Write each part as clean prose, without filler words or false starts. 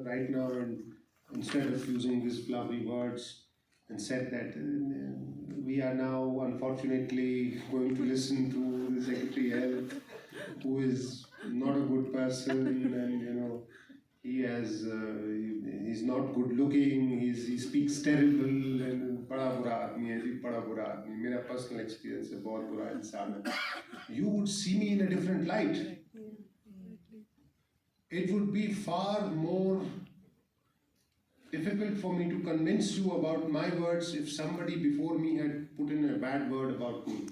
right now, and instead of using these flowery words, and said that we are now unfortunately going to listen to the Secretary Health, who is not a good person, and he's not good looking, he speaks terrible, and बड़ा बुरा आदमी है जी, बड़ा बुरा आदमी, मेरा personal experience है, बहुत बुरा इंसान है. You would see me in a different light. It would be far more difficult for me to convince you about my words if somebody before me had put in a bad word about me.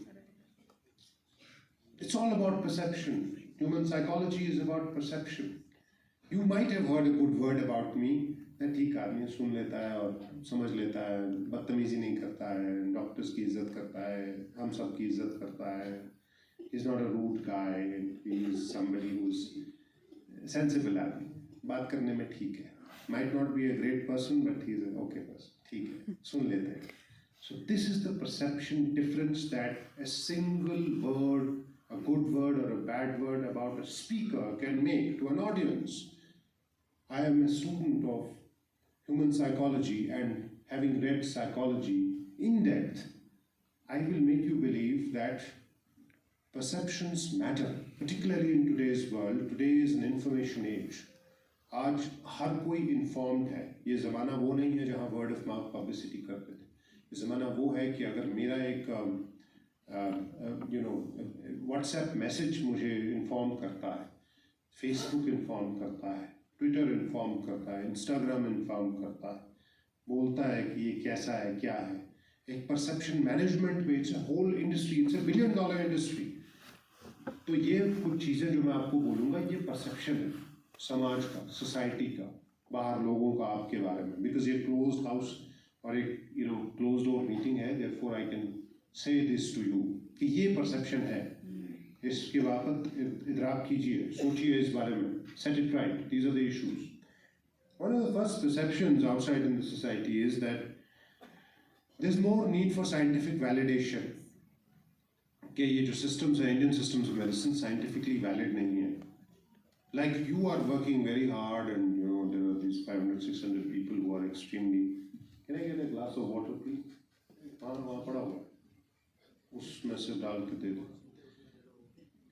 It's all about perception. Human psychology is about perception. You might have heard a good word about me, that ठीक आदमी सुन लेता है और समझ लेता है, बदतमीजी नहीं करता है, डॉक्टर्स की इज्जत करता है, हम सब की इज्जत करता है, he's not a rude guy, and he's somebody who's sensible आदमी, बात करने में ठीक है, might not be a great person but he's an okay person, ठीक है, सुन लेते हैं. So this is the perception difference that a single word, a good word or a bad word about a speaker can make to an audience. I am a student of human psychology, and having read psychology in depth, I will make you believe that perceptions matter, particularly in today's world. Today is an information age. आज हर कोई informed है. ये ज़माना वो नहीं है जहाँ word of mouth publicity करते थे. ये ज़माना वो है कि अगर मेरा एक WhatsApp message मुझे inform करता है, Facebook inform करता है, Twitter inform करता है, Instagram inform करता है, बोलता है कि ये कैसा है, क्या है, एक perception management पे it's a whole industry, it's a $1 billion industry. तो ये कुछ चीज़ें जो मैं आपको बोलूँगा, ये perception है समाज का, सोसाइटी का, बाहर लोगों का आपके बारे में, because ये closed house और एक closed door meeting है, therefore I can say this to you कि ये perception है. इसके बाबत इदराक कीजिए, सोचिए इस बारे में, set it right. These are the issues. One of the first perceptions outside in the society is that there's more need for scientific validation. कि ये जो systems हैं, Indian systems of medicine, scientifically valid नहीं है. Like you are working very hard, and there are these 500-600 people who are extremely. Can I get a glass of water, please? हाँ वहाँ पड़ा हुआ, उसमें से डाल के दे दो.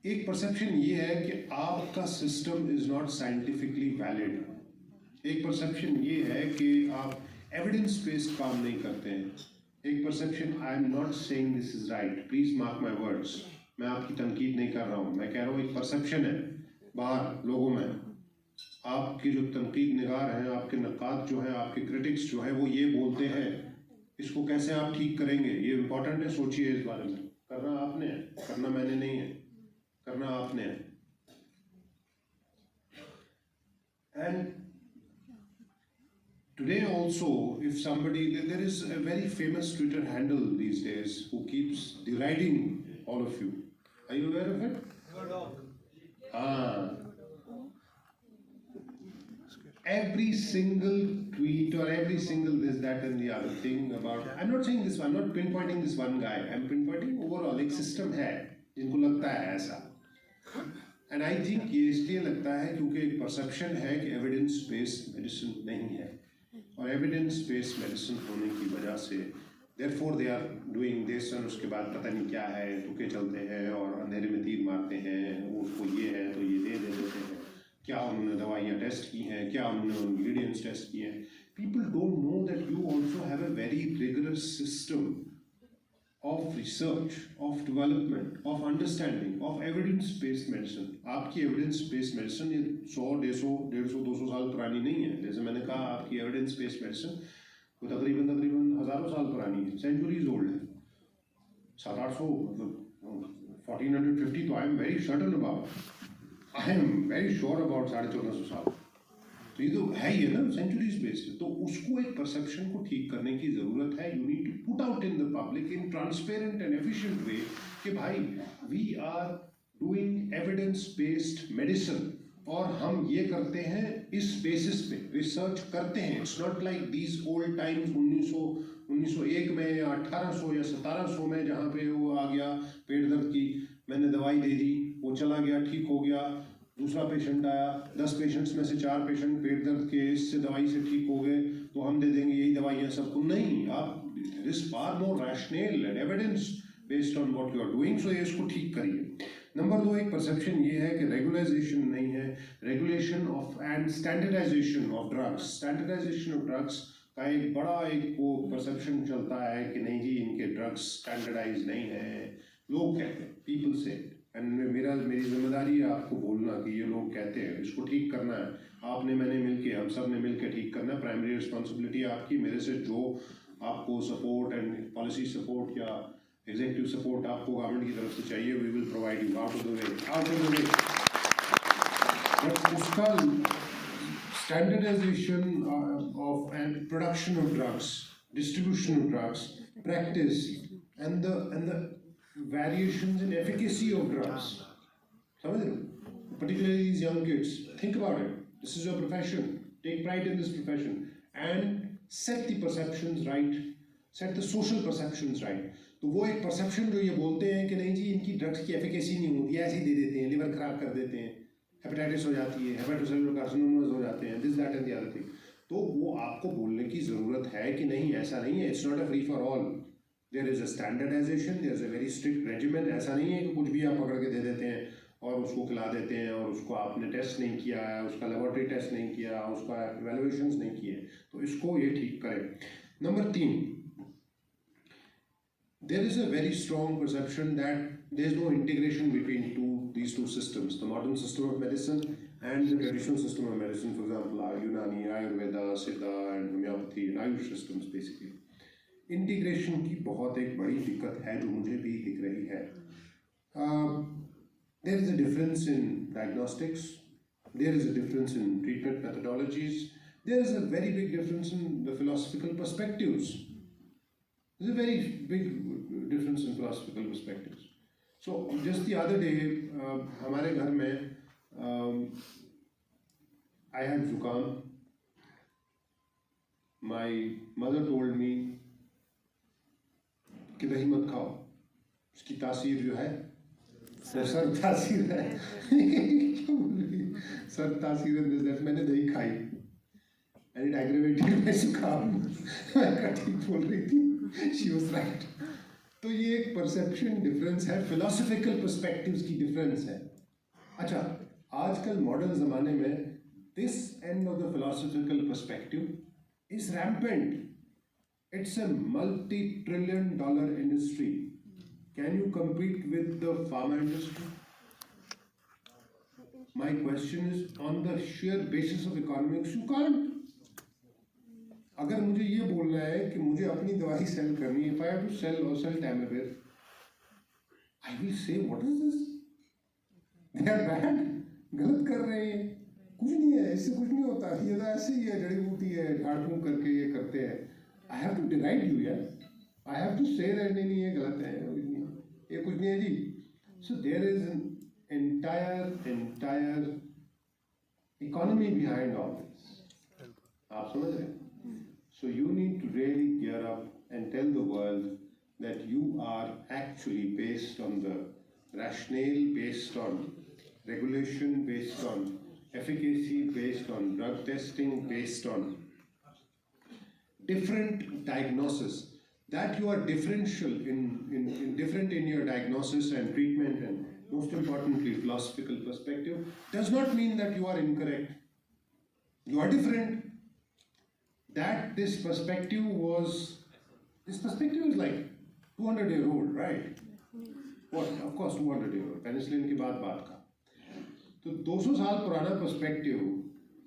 एक परसेप्शन ये है कि आपका system is not scientifically valid. एक परसेप्शन ये है कि आप एविडेंस बेस्ड काम नहीं करते हैं. एक perception, I am not saying this is right, please mark my words, मैं आपकी तनकीद नहीं कर रहा हूँ, मैं कह रहा हूँ एक परसेप्शन है बाहर लोगों में. आपके जो तनकीद निगार हैं, आपके नकाद जो हैं, आपके क्रिटिक्स जो हैं, वो ये बोलते हैं, इसको कैसे आप ठीक करेंगे, ये इम्पोर्टेंट है, सोचिए इस बारे में. करना आपने है, करना मैंने नहीं है, करना आपने है. And today also, if somebody, there is a very famous Twitter handle these days who keeps deriding all of you. Are you aware of it? Every single tweet or every single this, that and the other thing about, I'm not saying this one, I'm not pinpointing this one guy, I'm pinpointing overall एक system है जिनको लगता है ऐसा. And I think ये इसलिए लगता है क्योंकि एक perception है कि evidence based medicine नहीं है, और evidence based medicine होने की वजह से therefore they are doing this, और उसके बाद पता नहीं क्या है, तुक्के चलते हैं और अंधेरे में तीर मारते हैं, उसको ये है तो ये दे देते हैं, क्या उन्होंने दवाइयाँ टेस्ट की हैं, क्या उन्होंने ingredients टेस्ट किए हैं. People don't know that you also have a very rigorous system of research, of development, of understanding, of evidence-based medicine. आपकी evidence-based medicine ये 100, 150, 150, 200 साल पुरानी नहीं है. जैसे मैंने कहा, आपकी evidence-based medicine वो तकरीबन हज़ारों साल पुरानी है, centuries old है. 700-800, मतलब 1450 तो I am very certain about. I am very sure about 1450 साल. तो ये तो है ही है ना, सेंचुरीज बेस्ड. तो उसको एक परसेप्शन को ठीक करने की ज़रूरत है. You need to put out in the public in transparent and efficient way कि भाई we are doing evidence based medicine, और हम ये करते हैं इस बेसिस पे रिसर्च करते हैं. It's not like these old times 1901 में या 1800 या 1700 में जहाँ पे वो आ गया पेट दर्द की, मैंने दवाई दे दी, वो चला गया, ठीक हो गया, दूसरा पेशेंट आया, 10 पेशेंट्स में से 4 पेशेंट पेट दर्द के इससे दवाई से ठीक हो गए तो हम दे देंगे यही दवाइयाँ सबको, नहीं, आप there is far more rational and evidence based on what you are doing, so ये इसको ठीक करिए। नंबर 2, एक परसेप्शन ये है कि रेगुलाइजेशन नहीं है, regulation of and standardisation of drugs. Standardisation of drugs का एक बड़ा एक वो परसेप्शन चलता है कि नहीं जी इनके ड्रग्स स्टैंडर्डाइज नहीं है, लोग कहते हैं, पीपल से, एंड मेरी जिम्मेदारी है आपको बोलना कि ये लोग कहते हैं, इसको ठीक करना है, आपने मैंने मिलके, हम सब ने मिलकर ठीक करना है, प्राइमरी रिस्पॉन्सिबिलिटी आपकी। मेरे से जो आपको सपोर्ट एंड पॉलिसी सपोर्ट या एग्जीक्यूटिव सपोर्ट आपको गवर्नमेंट की तरफ से चाहिए, we will provide you out of the way. But उसका standardisation of and production of drugs, distribution of drugs, practice and the variations in efficacy of drugs. समझ रहे हो? Particularly these young kids. Think about it. This is your profession. Take pride in this profession and set the perceptions right. Set the social perceptions right. तो वो एक perception जो ये बोलते हैं कि नहीं जी इनकी drugs की efficacy नहीं होती, ऐसे ही दे देते हैं, liver खराब कर देते हैं, hepatitis हो जाती है, hepatocellular carcinomas हो जाते हैं, this, that and the other thing. तो वो आपको बोलने की ज़रूरत है कि नहीं, ऐसा नहीं है. It's not a free for all. There is a standardization, there is a very strict regimen. ऐसा नहीं है कि कुछ भी आप पकड़ के दे देते हैं और उसको खिला देते हैं और उसको आपने टेस्ट नहीं किया है, उसका लेबोरेटरी टेस्ट नहीं किया, उसका एवेल्युएशंस नहीं किए, तो इसको ये ठीक करें। Number 3, there is a very strong perception that there is no integration between these two systems, the modern system of medicine and the traditional system of medicine, for example, Unani, Ayurveda, Siddha and homeopathy and Ayush systems basically. Integration की बहुत एक बड़ी दिक्कत है जो मुझे भी दिख रही है। There is a difference in diagnostics, there is a difference in treatment methodologies, there is a very big difference in the philosophical perspectives, there is a very big difference in philosophical perspectives. So just the other day हमारे घर में I had जुकाम, my mother told me कि दही मत खाओ, उसकी तासीर जो है सर तासीर है सर तासीर है। मैंने दही खाई एंड इट एग्रेवेटेड माय जुकाम। मैं ठीक बोल रही थी, शी वाज राइट। तो ये एक परसेप्शन डिफरेंस है, फिलोसफिकल पर्सपेक्टिव्स की डिफरेंस है। अच्छा, आजकल मॉडर्न जमाने में this end of the philosophical perspective is rampant. It's a multi-trillion dollar industry. Can you compete with the pharma industry? My question is, on the sheer basis of economics, you can't. अगर मुझे ये बोलना है कि मुझे अपनी दवाई cell करनी है, if I have to sell or sell Tamiflu, I will say, what is this? They are bad. गलत कर रहे हैं, कुछ नहीं है, इससे कुछ नहीं होता, ये तो ऐसे ही है, जड़ी बूटी है, झाड़ फूंक करके ये करते हैं। I have to deride you, yeah. I have to say that नहीं ये गलत है, ये कुछ नहीं है जी। So there is an entire economy behind all this. आप समझ रहे हैं? So you need to really gear up and tell the world that you are actually based on the rationale, based on regulation, based on efficacy, based on drug testing, based on different diagnosis, that you are differential in different in your diagnosis and treatment and most importantly philosophical perspective, does not mean that you are incorrect. You are different. That this perspective is like 200-year-old, right? What? Of course 200-year-old. Penicillin की बात का। तो 200 साल पुराना perspective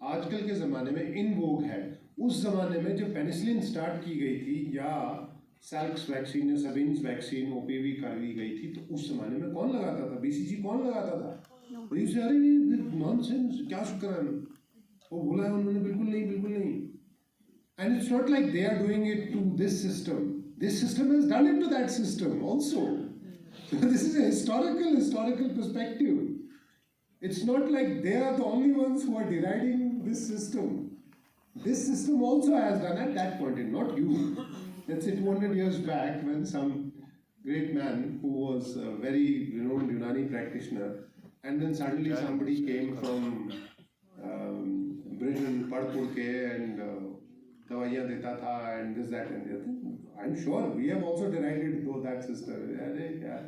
आजकल के ज़माने में इन वोग है। उस ज़माने में जब पेनिसिलिन स्टार्ट की गई थी या सैल्क्स वैक्सीन या सबिन्स वैक्सीन ओपीवी करवी गई थी, तो उस ज़माने में कौन लगाता था? बीसीजी कौन लगाता था? अरे नॉनसेंस, क्या शुक्र है, वो बोला है उन्होंने, बिल्कुल नहीं, बिल्कुल नहीं। And it's not like they are doing it to this system has done it to that system also. This is a historical perspective. It's not like they are the only ones who are deriding this system. This system also has done at that point, and not you. Let's say 200 years back, when some great man who was a very renowned Unani practitioner, and then suddenly somebody came from Britain पढ़ के and दवाइयाँ देता था and this that and the other. I'm sure we have also derided though that system. अरे यार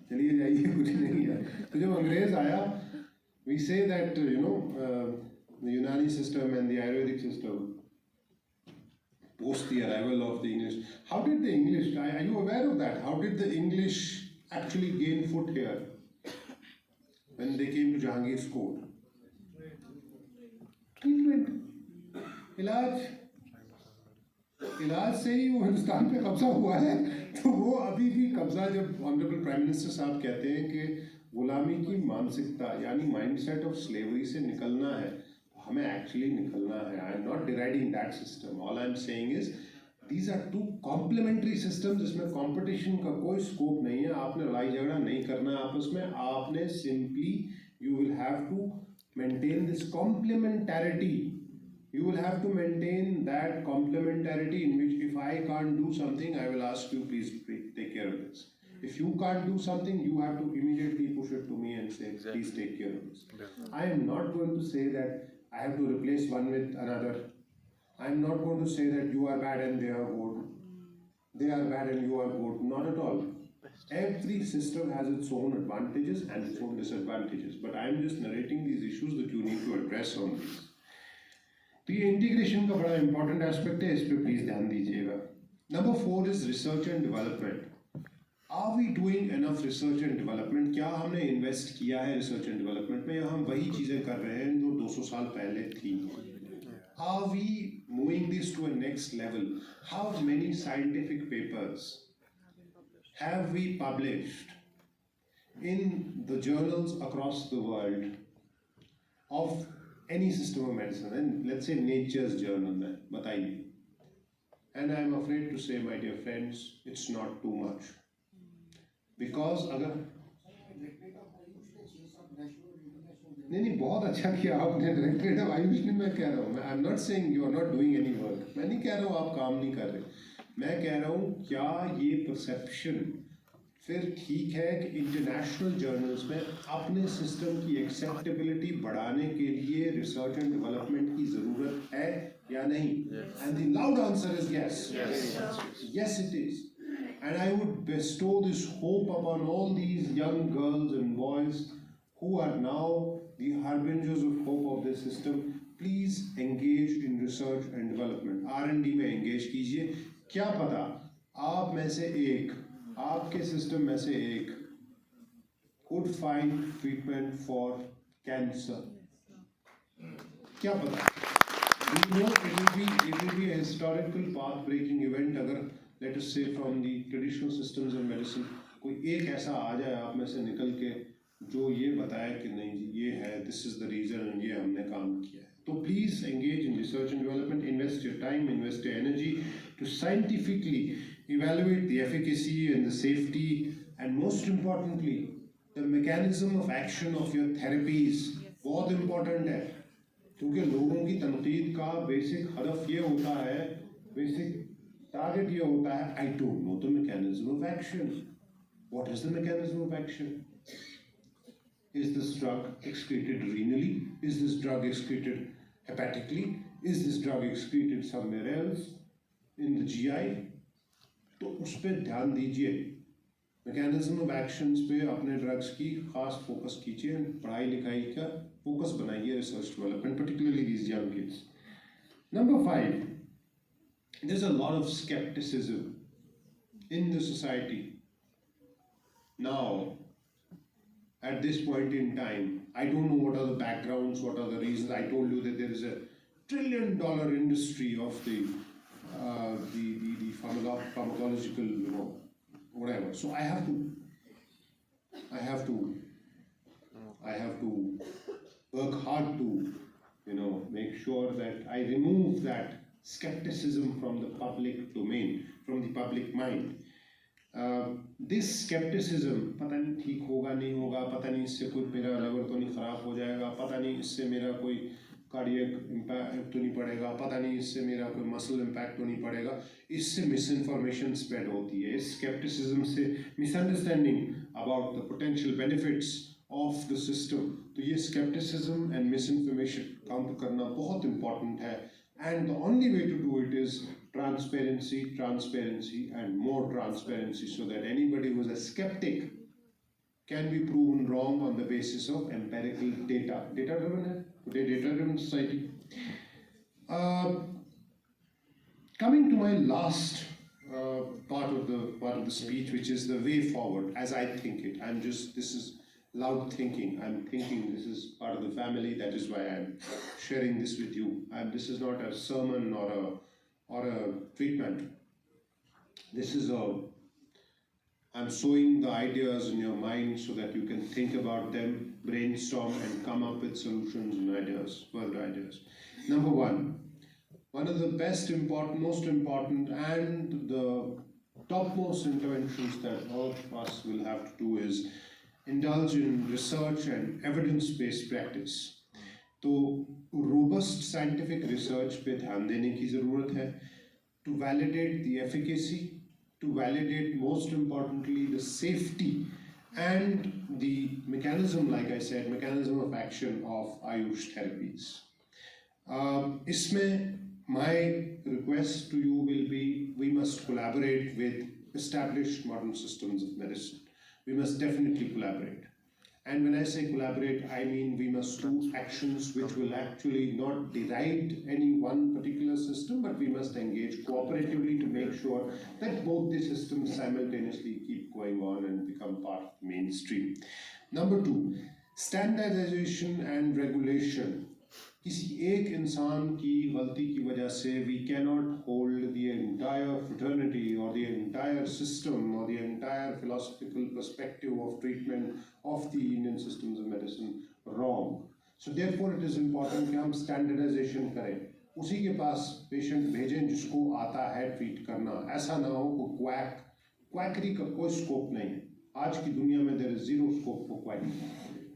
चलिए जाइए कुछ नहीं है. तो जब अंग्रेज आया, we say that the Unani system and the Ayurvedic system post the arrival of the English. How did the English? Are you aware of that? How did the English actually gain foot here when they came to Jahangir's court? Treatment. इलाज से ही वो हिंदुस्तान पे कब्जा हुआ है. तो वो अभी भी कब्जा, जब ऑनरेबल प्राइम मिनिस्टर साहब कहते हैं कि गुलामी की मानसिकता यानी माइंडसेट ऑफ स्लेवरी से निकलना है, हमें एक्चुअली निकलना है. I am not deriding that system. All I am saying is these are two complementary system जिसमें कंपटीशन का कोई स्कोप नहीं है. आपने लड़ाई झगड़ा नहीं करना है आपस में. आपने simply you will have to maintain this complementarity. You will have to maintain that complementarity in which if I can't do something, I will ask you, please take care of this. If you can't do something, you have to immediately push it to me and say, please take care of this. I am not going to say that I have to replace one with another. I am not going to say that you are bad and they are good. They are bad and you are good. Not at all. Every system has its own advantages and its own disadvantages. But I am just narrating these issues that you need to address on these. तो ये integration का बड़ा important aspect है, इस पे please ध्यान दीजिएगा. Number 4 is research and development. Are we doing enough research and development? क्या हमने इन्वेस्ट किया है रिसर्च एंड डेवलपमेंट में, या हम वही चीजें कर रहे हैं जो 200 साल पहले थी? Are we moving this to a next level? How many scientific papers have we published in the journals across the world of any system of medicine, and let's say Nature's journal में बताइए. And I'm afraid to say, my dear friends, it's not too much. Because अगर नहीं बहुत अच्छा किया आपने directorate of Ayush ने. मैं कह रहा हूँ, I am not saying you are not doing any work. मैं नहीं कह रहा हूँ आप काम नहीं कर रहे. मैं कह रहा हूँ क्या ये परसेप्शन फिर ठीक है कि इंटरनेशनल जर्नल्स में अपने सिस्टम की एक्सेप्टेबिलिटी बढ़ाने के लिए रिसर्च एंड डेवलपमेंट की जरूरत है या नहीं? And the loud answer is yes. Yes it is. And I would bestow this hope upon all these young girls and boys who are now the harbingers of hope of this system. Please engage in research and development. R&D में engage कीजिए. क्या पता आप में से एक, आपके system में से एक could find treatment for cancer. क्या पता? You know, it will be a historical path-breaking event अगर let us say from the traditional systems of medicine कोई एक ऐसा आ जाए आप में से निकल के जो ये बताए कि नहीं जी ये है, this is the reason and ये हमने काम किया है. तो please engage in research and development, invest your time, invest your energy to scientifically evaluate the efficacy and the safety and most importantly the mechanism of action of your therapies. बहुत important है क्योंकि लोगों की तनकीद का basic हदफ ये होता है, बेसिक टारगेट ये होता है, I don't know the mechanism of action. What is the mechanism of action? Is this drug excreted renally? Is this drug excreted hepatically? Is this drug excreted somewhere else in the GI? तो उस पर ध्यान दीजिए. Mechanism of actions पे अपने drugs की खास focus कीजिए. पढ़ाई लिखाई का फोकस बनाइए research development, particularly these young kids. Number 5, there's a lot of skepticism in the society now at this point in time. I don't know what are the backgrounds, what are the reasons. I told you that there is a $1 trillion industry of the pharmacological, whatever. So I have to work hard to, make sure that I remove that skepticism from the public domain, from the public mind. This skepticism, पता नहीं ठीक होगा नहीं होगा, पता नहीं इससे कोई मेरा लिवर तो नहीं खराब हो जाएगा, पता नहीं इससे मेरा कोई कार्डियक इम्पैक्ट तो नहीं पड़ेगा, पता नहीं इससे मेरा कोई मसल इम्पैक्ट तो नहीं पड़ेगा. इससे मिस इन्फॉर्मेशन स्प्रेड होती है. इस स्केप्टिसिज्म से misunderstanding about the potential benefits of the system तो ये skepticism and misinformation counter करना बहुत important है, and the only way to do it is transparency and more transparency, so that anybody who is a skeptic can be proven wrong on the basis of empirical data. Data driven है, today data driven society. Coming to my last part of the speech, which is the way forward as I think it. This is loud thinking. I'm thinking this is part of the family. That is why I'm sharing this with you. And this is not a sermon or a treatment. This is I'm sowing the ideas in your mind so that you can think about them, brainstorm, and come up with solutions and ideas, further ideas. Number one of the most important, and the topmost interventions that all of us will have to do is indulge in research and evidence-based practice. तो robust scientific research पे ध्यान देने की ज़रूरत है, to validate the efficacy, to validate most importantly the safety and the mechanism, like I said, mechanism of action of Ayush therapies. इसमें my request to you will be, we must collaborate with established modern systems of medicine. We must definitely collaborate. And when I say collaborate, I mean we must do actions which will actually not deride any one particular system, but we must engage cooperatively to make sure that both the systems simultaneously keep going on and become part of the mainstream. Number two, standardization and regulation. किसी एक इंसान की गलती की वजह से we cannot hold the entire fraternity or the entire system or the entire philosophical perspective of treatment of the Indian systems of medicine wrong. So therefore it is important कि हम standardization करें, उसी के पास patient भेजें जिसको आता है treat करना. ऐसा ना हो को quackery का कोई scope नहीं है. आज की दुनिया में there is zero scope for quackery.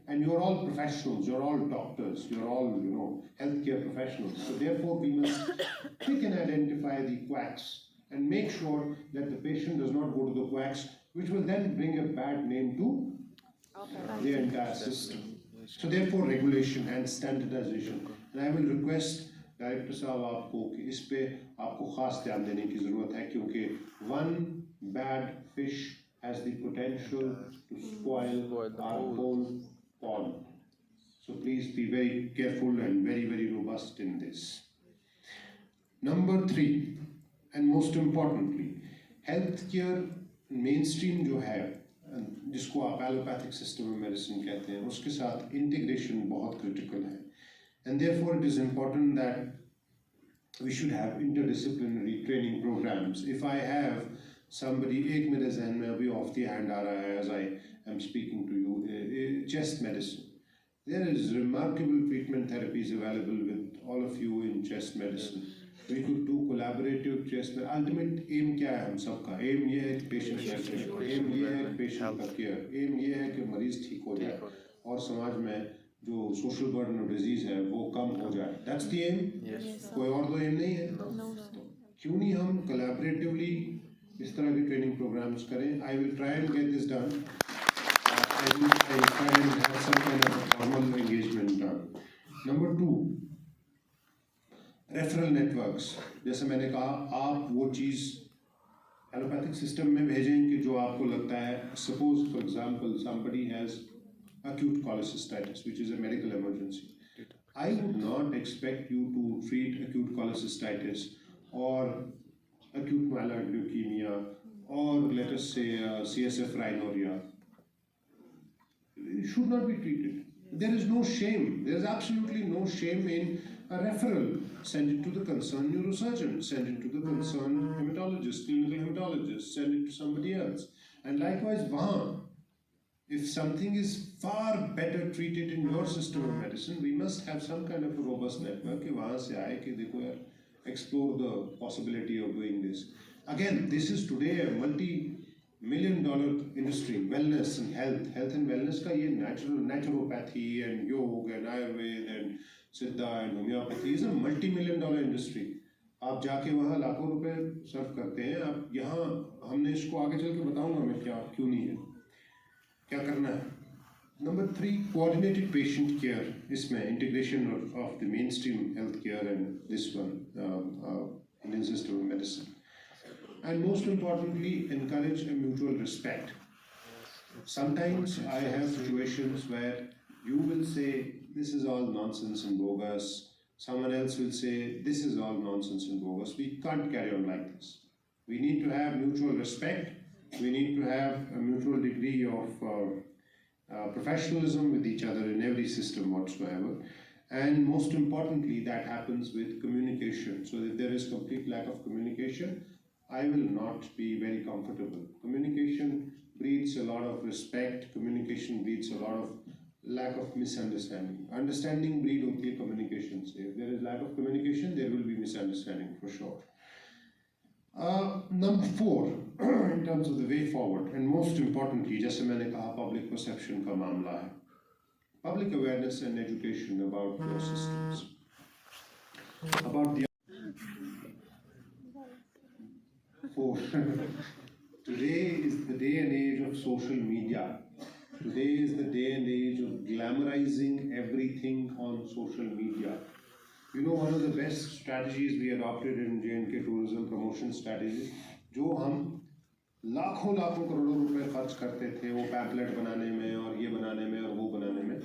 And you're all professionals, you're all doctors, you're all, healthcare professionals. So therefore we must pick and identify the quacks and make sure that the patient does not go to the quacks, which will then bring a bad name to the entire system. So therefore regulation and standardization. And I will request Director साहब आपको कि इस पे आपको खास ध्यान देने की ज़रूरत है, क्योंकि one bad fish has the potential to spoil our whole pond. So please be very careful and very, very robust in this. Number three, and most importantly, healthcare mainstream जो है, जिसको आप allopathic system of medicine कहते हैं, उसके साथ integration बहुत critical है. And therefore it is important that we should have interdisciplinary training programs. If I have somebody, एक मेरे ज़हन में अभी off the hand आ रहा है as I am speaking to you, chest medicine. There is remarkable treatment therapies available with all of you in chest medicine. We could do collaborative chest. Ultimate aim क्या है हम सबका? Aim ये है कि patient का care, aim ये है कि patient का care, aim ये है कि मरीज ठीक हो जाए और समाज में जो social burden of disease है वो कम हो जाए. That's the aim. Yes. कोई और तो aim नहीं है. No. क्यों नहीं हम collaboratively इस तरह के training programs करें? I will try and get this done. I will try and have some kind of a formal engagement done. Number two, referral networks. जैसे मैंने कहा, आप वो चीज़ एलोपैथिक सिस्टम में भेजें कि जो आपको लगता है. Suppose, for example, somebody has acute cholecystitis, which is a medical emergency. I would not expect you to treat acute cholecystitis or acute myeloid leukemia or let us say CSF rhinorrhea. It should not be treated. There is no shame. There is absolutely no shame in a referral. Send it to the concerned neurosurgeon. Send it to the concerned hematologist, clinical hematologist. Send it to somebody else. And likewise, if something is far better treated in your system of medicine, we must have some kind of a robust network. कि वहाँ से आए कि देखो यार, explore the possibility of doing this. Again, this is today a multi-million-dollar industry. Wellness and health and wellness का ये naturopathy and yoga and Ayurveda and Siddha and homeopathy is a multi-million-dollar industry. आप जाके वहाँ लाखों रुपए सर्व करते हैं. आप यहाँ हमने इसको आगे चल के बताऊँगा मैं क्यों नहीं है, क्या करना है. Number three, coordinated patient care. इसमें integration of the mainstream healthcare and this one, Indian system of medicine. And most importantly, encourage a mutual respect. Sometimes I have situations where you will say, this is all nonsense and bogus. Someone else will say, this is all nonsense and bogus. We can't carry on like this. We need to have mutual respect. We need to have a mutual degree of professionalism with each other in every system whatsoever. And most importantly, that happens with communication. So if there is complete lack of communication, I will not be very comfortable. Communication breeds a lot of respect. Communication breeds a lot of lack of misunderstanding. Understanding breed होती है communication से. If there is lack of communication, there will be misunderstanding for sure. Number four, in terms of the way forward, and most importantly, जैसे मैंने कहा, public perception का मामला है. Public awareness and education about your systems, about the four. Today is the day and age of social media. Today is the day and age of glamorizing everything on social media. You know, one of the best strategies we adopted in J&K tourism promotion strategy, जो हम लाखों करोड़ों रुपए खर्च करते थे वो pamphlet बनाने में और ये बनाने में और वो बनाने में,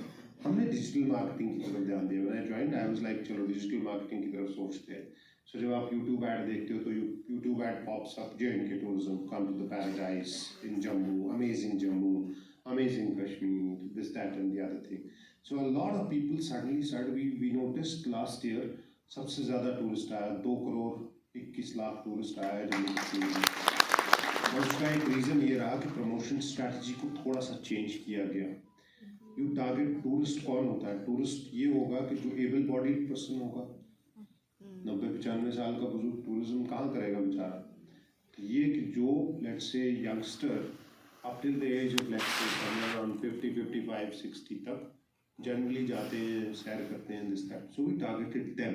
हमने डिजिटल मार्केटिंग की तरफ ध्यान दिया. When I joined, I was like, चलो डिजिटल मार्केटिंग की तरफ सोचते हैं. So जब आप YouTube ad देखते हो तो YouTube ad pops up, J&K tourism, come to the paradise in Jammu, amazing Kashmir, this, that and the other thing. So a lot of people suddenly started, we noticed last year, सबसे ज़्यादा tourist आया, 2,21,00,000 tourist आया जम्मू कश्मीर में. और उसका एक reason ये रहा कि प्रमोशन स्ट्रैटेजी को थोड़ा सा चेंज किया गया. यू टारगेट टूरिस्ट कौन होता है? टूरिस्ट ये होगा कि जो एबल बॉडीड पर्सन होगा, 90-95 साल का बुजुर्ग टूरिज्म कहाँ करेगा बेचारा. तो ये कि जो let's say youngster up till the age of let's say somewhere around 50, 55, 60 तक generally जाते हैं, सैर करते हैं, this that. So we targeted them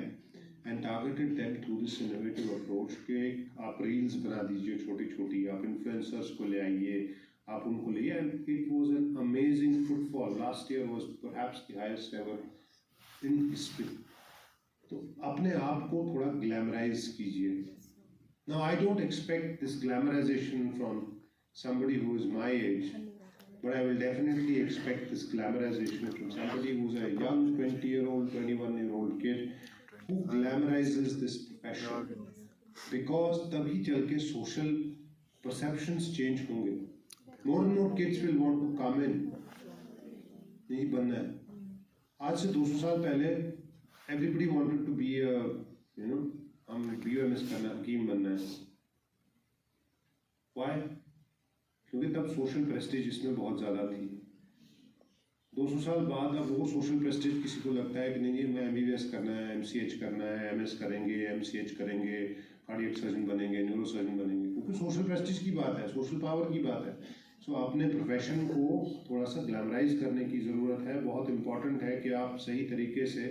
and targeted them through this innovative approach कि आप reels बना दीजिए छोटी-छोटी, आप influencers को ले आइए, आप उनको ले आइए, and it was an amazing footfall. Last year was perhaps the highest ever in history. तो अपने आप को थोड़ा glamorize कीजिए. Now I don't expect this glamorization from somebody who is my age, but I will definitely expect this glamorization from somebody who's a young 20-year-old, 21-year-old kid who glamorizes this profession. Because तभी चल के social perceptions change होंगे. More and more kids will want to come in. नहीं बनना है. आज से 200 साल पहले everybody wanted to be a, you know, हम BUMS करना, हकीम बनना है. Why? क्योंकि तब सोशल प्रेस्टीज इसमें बहुत ज़्यादा थी. 200 साल बाद अब वो सोशल प्रेस्टीज किसी को लगता है कि नहीं, मैं MBBS करना है, MCH करना है, MS करेंगे, MCH करेंगे, कार्डियक सर्जन बनेंगे, न्यूरो सर्जन बनेंगे, क्योंकि सोशल प्रेस्टीज की बात है, सोशल पावर की बात है. सो अपने प्रोफेशन को थोड़ा सा ग्लैमराइज करने की ज़रूरत है. बहुत इंपॉर्टेंट है कि आप सही तरीके से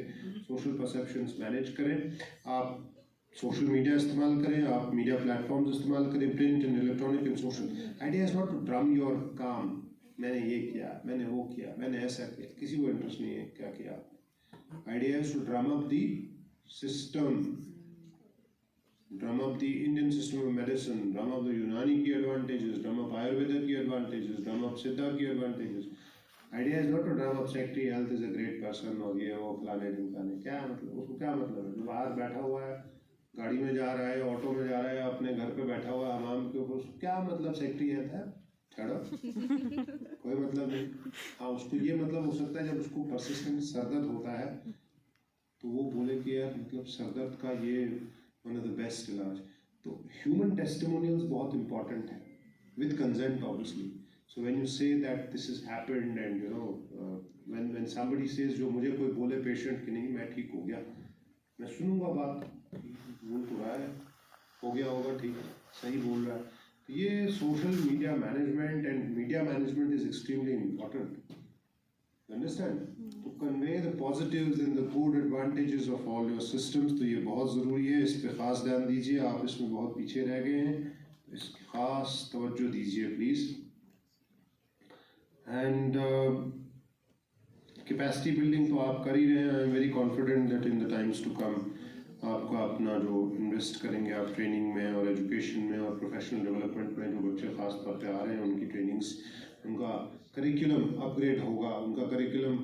सोशल परसेप्शंस मैनेज करें. आप सोशल मीडिया इस्तेमाल करें, आप मीडिया प्लेटफॉर्म्स इस्तेमाल करें, print and electronic and social. Idea is not to drum your काम, मैंने ये किया, मैंने वो किया, मैंने ऐसा किया. किसी को इंटरेस्ट नहीं है क्या किया. Idea is to drum up the system, drum up the Indian system of medicine, drum up the Unani की एडवांटेजेस, ड्रम अप आयुर्वेदा की एडवांटेजेस, ड्रम अप सिद्धा की advantages. Idea is not to drum up secretary health is a great person और ये वो फलाने ढिमकाने. क्या मतलब, उसको क्या मतलब है? जो बाहर बैठा हुआ है, गाड़ी में जा रहा है, ऑटो में जा रहा है, अपने घर पे बैठा हुआ है हमाम के ऊपर, क्या मतलब सेक्रेटरी हेल्थ है? छोड़ो, कोई मतलब नहीं. हाँ, उसको ये मतलब हो सकता है जब उसको परसिस्टेंट सरदर्द होता है तो वो बोले कि यार मतलब सरदर्द का ये वन ऑफ द बेस्ट इलाज. तो ह्यूमन टेस्टिमोनियल्स बहुत इंपॉर्टेंट है, with consent obviously. So when you say that this has happened and you know when somebody says, जो मुझे कोई बोले पेशेंट कि नहीं मैं ठीक हो गया, मैं सुनूंगा बात, बोल तो रहा है, हो गया होगा, ठीक है, सही बोल रहा है. तो ये social media management and media management is extremely important. Understand? To convey the positives and the good advantages of all your systems. तो ये बहुत ज़रूरी है, इस पर खास ध्यान दीजिए. आप इसमें बहुत पीछे रह गए हैं, इसकी खास तवज्जो दीजिए प्लीज़. एंड कैपेसिटी बिल्डिंग तो आप कर ही रहे हैं. I am very confident that in the times to come आपका अपना जो इन्वेस्ट करेंगे आप ट्रेनिंग में और एजुकेशन में और प्रोफेशनल डेवलपमेंट में, जो बच्चे खास तौर पे आ रहे हैं उनकी ट्रेनिंग्स, उनका करिकुलम अपग्रेड होगा. उनका करिकुलम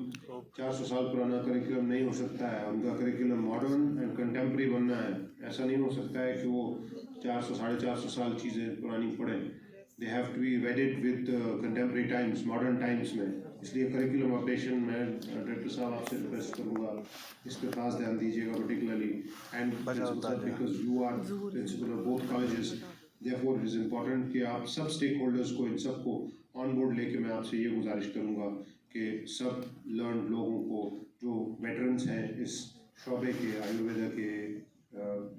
400 साल पुराना करिकुलम नहीं हो सकता है. उनका करिकुलम मॉडर्न एंड कंटेम्प्रेरी बनना है. ऐसा नहीं हो सकता है कि वो 400 450 साल चीज़ें पुरानी पढ़ें. They have to be wedded with contemporary times, modern times में. इसलिए करिकुलम अपडेशन में डायरेक्टर साहब आपसे रिक्वेस्ट करूँगा इस पर खास ध्यान दीजिएगा particularly, and because you are principal of both colleges, therefore it is important कि आप सब स्टेक होल्डर्स को, इन सबको ऑन बोर्ड लेके मैं आपसे ये गुजारिश करूँगा कि सब लर्न लोगों को जो वेटरन्स हैं इस शोबे के, आयुर्वेदा के,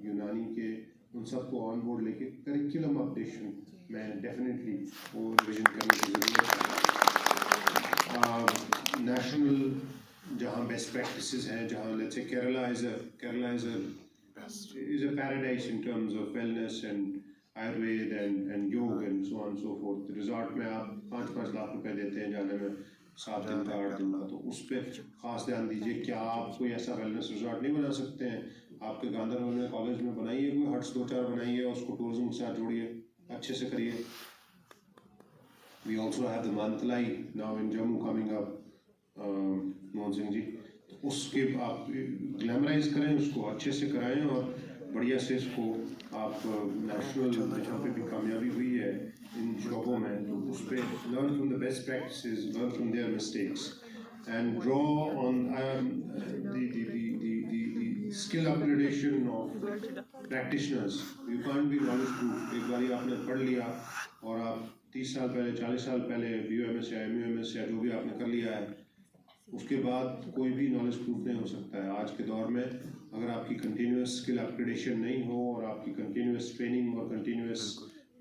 यूनानी के, उन सबको ऑन बोर्ड लेके करिकुलम अपडेशन में डेफिनेटली वो रिविजन करने की ज़रूरत है. नेशनल जहाँ बेस्ट प्रैक्टिसेस हैं, जहाँ let's say Kerala is a paradise in terms of wellness and Ayurveda and yoga and so on and so forth. Resort में आप 5-5 लाख रुपए देते हैं जाने में, 7 दिन का 8 दिन का. तो उस पर खास ध्यान दीजिए. क्या आप कोई ऐसा वेलनेस रिजॉर्ट नहीं बना सकते हैं? आपके गांधरबल में कॉलेज में बनाइए, कोई हट्स 2-4 बनाइए और उसको टूरिज्म के साथ जोड़िए, अच्छे से करिए. We also have the Mantalai now in Jammu coming up, Mohan Singh ji. उसके आप ग्लैमराइज करें, उसको अच्छे से कराएं और बढ़िया से इसको आप नेशनल जहाँ पे भी कामयाबी हुई है इन शोबों में, तो उस पर learn from the best practices, learn from their mistakes and draw on the skill upgradation of practitioners. You can't be knowledge proof. एक बारी आपने पढ़ लिया और आप 30 साल पहले, 40 साल पहले BUMS या MUMS या जो भी आपने कर लिया है, उसके बाद कोई भी नॉलेज प्रूफ नहीं हो सकता है. आज के दौर में अगर आपकी कंटिन्यूस स्किल अपग्रेडेशन नहीं हो और आपकी कंटिन्यूस ट्रेनिंग और कंटिन्यूस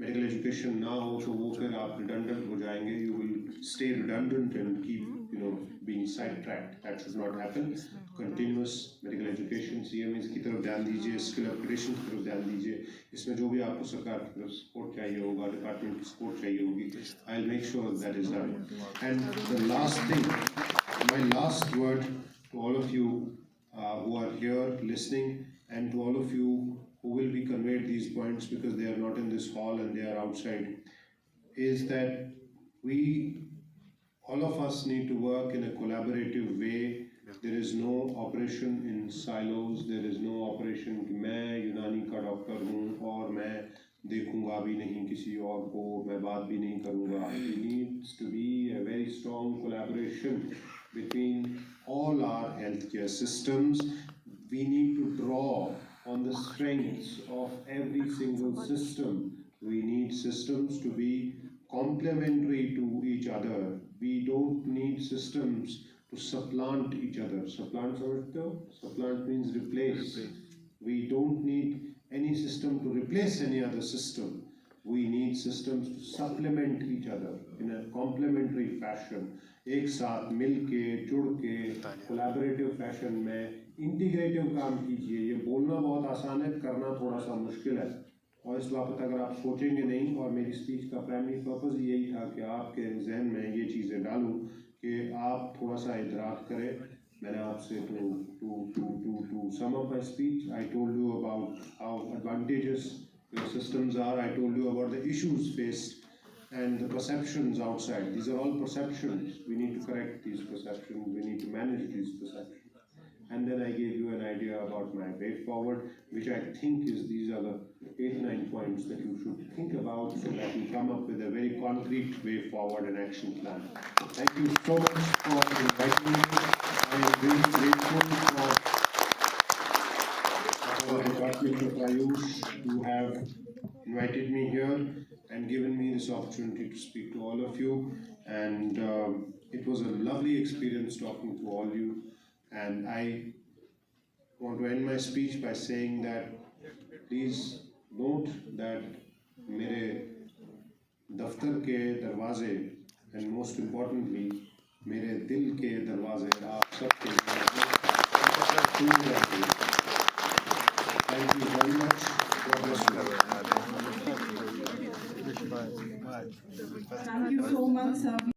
मेडिकल एजुकेशन ना हो, तो वो फिर आप रिडंडेंट हो जाएंगे. You will stay redundant and keep being side tracked. That should not happen. Continuous medical education, CMEs की तरफ ध्यान दीजिए, स्किल अपग्रेडेशन की तरफ ध्यान दीजिए. इसमें जो भी आपको सरकार की तरफ सपोर्ट चाहिए होगा, डिपार्टमेंट की सपोर्ट चाहिए होगी, I will make sure that is done. And the last thing, my last word to all of you who are here listening, and to all of you who will be conveyed these points because they are not in this hall and they are outside, is that we, all of us, need to work in a collaborative way. There is no operation in silos. There is no operation कि मैं यूनानी का doctor हूँ और मैं देखूंगा भी नहीं किसी और को, मैं बात भी नहीं करूँगा. It needs to be a very strong collaboration between all our healthcare systems. We need to draw on the strengths of every single system. We need systems to be complementary to each other. We don't need systems to supplant each other. Supplant समझते हो? Supplant means replace. We don't need any system to replace any other system. We need systems to supplement each other in a complementary fashion. एक साथ मिल के, जुड़ के, collaborative fashion में integrative काम कीजिए. ये बोलना बहुत आसान है, करना थोड़ा सा मुश्किल है. और इस बात अगर आप सोचेंगे नहीं, और मेरी स्पीच का प्राइमरी पर्पस यही था कि आपके जहन में ये चीज़ें डालूं कि आप थोड़ा सा इदराक करें. मैंने आपसे to sum up my speech, I told you about how advantageous your systems are. I told you about the issues faced and the perceptions outside. These are all perceptions. We need to correct these perceptions. We need to manage these perceptions. And then I gave you an idea about my way forward, which I think is these are the 8-9 points that you should think about so that you come up with a very concrete way forward and action plan. Thank you so much for inviting me. I am very grateful for the Department of Ayush to have invited me here and given me this opportunity to speak to all of you. And it was a lovely experience talking to all you. And I want to end my speech by saying that please note that मेरे दफ्तर के दरवाजे and most importantly मेरे दिल के दरवाजे आप सबके खुले रहते हैं.